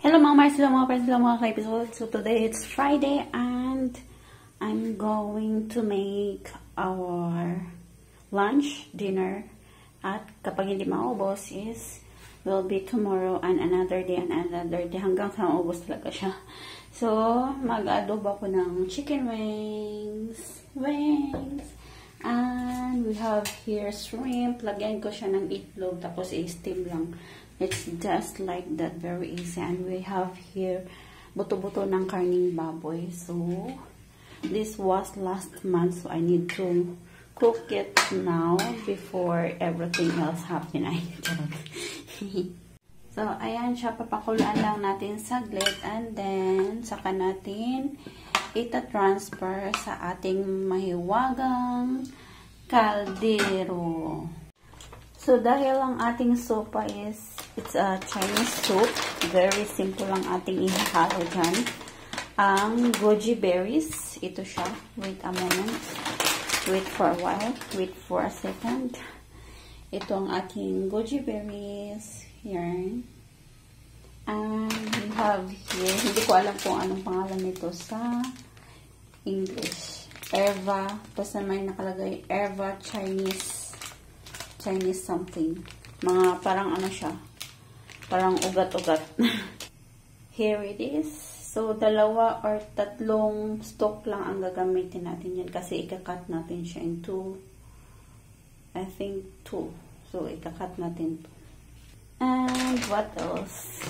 Hello mga Mars, hello mga friends, hello mga ka-episode. So today it's Friday and I'm going to make our lunch, dinner. At kapag hindi maubos is will be tomorrow and another day hanggang sa maubos talaga siya. So mag-adobo ako ng chicken wings. And we have here shrimp. Lagyan ko siya ng itlog tapos i-steam lang. It's just like that, very easy. And we have here buto-buto ng karning baboy. So this was last month, so I need to cook it now before everything else happen. So ayan siya, papakulaan lang natin saglit and then saka natin ita-transfer sa ating mahiwagang kaldero. So, dahil ang ating sopa is, it's a Chinese soup. Very simple lang ating ihalo dyan. Ang goji berries. Ito siya. Wait a moment. Wait for a while. Wait for a second. Ito ang ating goji berries. Here. And we have here, hindi ko alam kung anong pangalan nito sa English. Erva. Basta may nakalagay Erva Chinese something. Mga parang ano siya. Parang ugat-ugat. Here it is. So, 2 or 3 stalk lang ang gagamitin natin yan. Kasi ikakat natin siya in 2. I think 2. So, ikakat natin 2. And what else?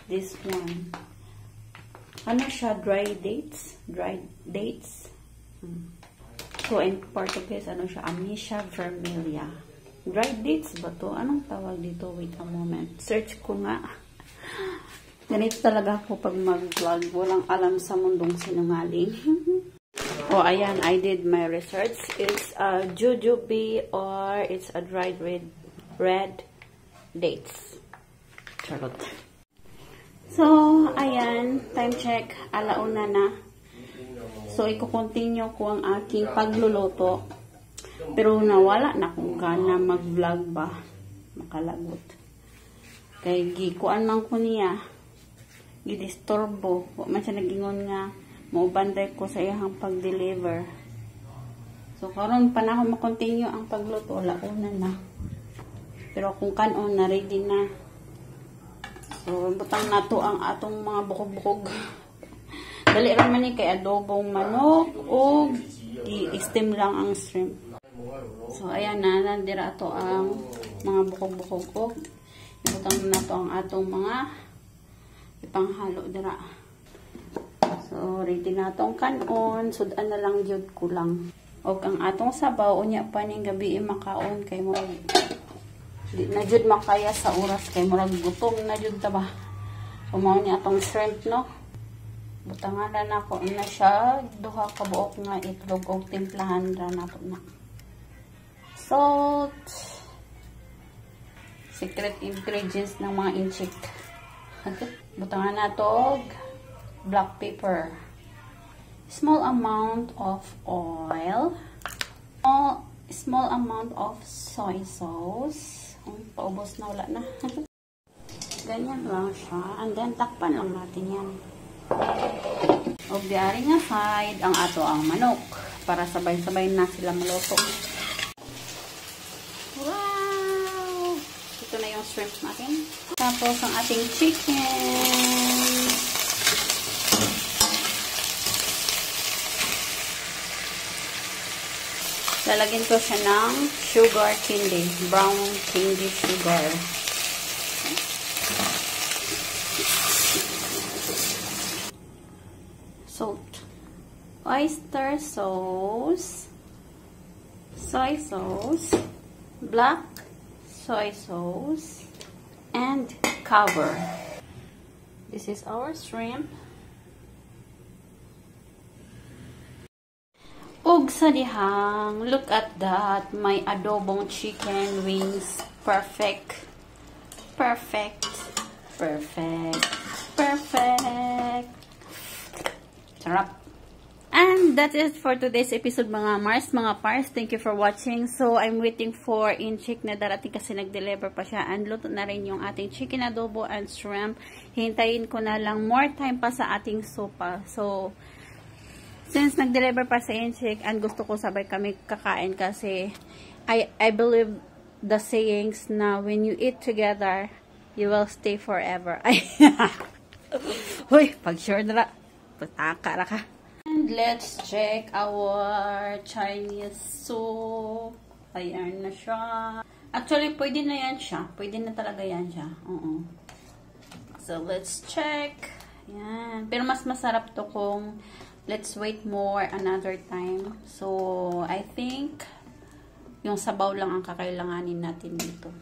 This one. Ano siya? Dry dates? Dried dates? So, in Portuguese, ano siya? Amnesia vermelha. Dried dates ba to? Anong tawag dito? Wait a moment. Search ko nga. Ganito talaga ako pag mag-vlog. Walang alam sa mundong sinungaling. Oh, ayan. I did my research. It's a jujube or it's a dried red dates. Charot. So, ayan. Time check. 1:00 na. So, i-continue ko ang aking pagluluto. Pero nawala na kung gana mag-vlog ba. Makalagot. Kaya gikuan man ko niya. Gidistorbo. Huwag man siya nagingon nga. Maubanday ko sa iyang pag-deliver. So, karon pa na ako makontinue ang pagluto. 1:00 na. Pero kung kanon na ready na. So, butang na to ang atong mga bukog-bukog. Dali raman ni kay adobong manok o i-steam lang ang shrimp. So, ayan na. Nandira ito ang mga bukog-bukog ko. Ibutang na ito ang atong mga ipanghalo dira. So, ready na itong kanon. Sudan na lang jud ko lang. O ang atong sabaw, unya pa ning gabi makaon kay mo. Di na jud makaya sa oras kay murag gutom na jud ta ba. Kumaon ni atong shrimp no. Butangan na ako na siya. 2 ka buok nga itlog o timplahan na nato na. Salt. Secret ingredients ng mga inchik. Butangan na to. Black pepper. Small amount of oil. Small amount of soy sauce. Paubos na, wala na. Ganyan lang siya. And then, takpan lang natin yan. O diari nga side ang ato ang manok para sabay-sabay na sila maluto. Wow! Ito na yung shrimp natin. Tapos ang ating chicken. Lalagyan ko siya ng sugar candy, brown candy sugar. Salt, oyster sauce, soy sauce, black soy sauce, and cover. This is our shrimp. Ug sa dihang, look at that, my adobong chicken wings. Perfect. Perfect. Perfect. Perfect. Sarap. And And that is for today's episode mga Mars, mga Pars. Thank you for watching. So, I'm waiting for Inchik na darating kasi nag-deliver pa siya. And luto na rin yung ating chicken adobo and shrimp. Hintayin ko na lang more time pa sa ating sopa. So, since nag-deliver pa si Inchik and gusto ko sabay kami kakain kasi I believe the sayings na when you eat together, you will stay forever. Ay, huy, pag sure na lang. Pataka na ka. And let's check our Chinese soup. Ayan na siya. Actually, pwede na yan siya. Pwede na talaga yan siya. So, let's check. Ayan. Pero mas masarap to kung let's wait more another time. So, I think yung sabaw lang ang kakailanganin natin dito.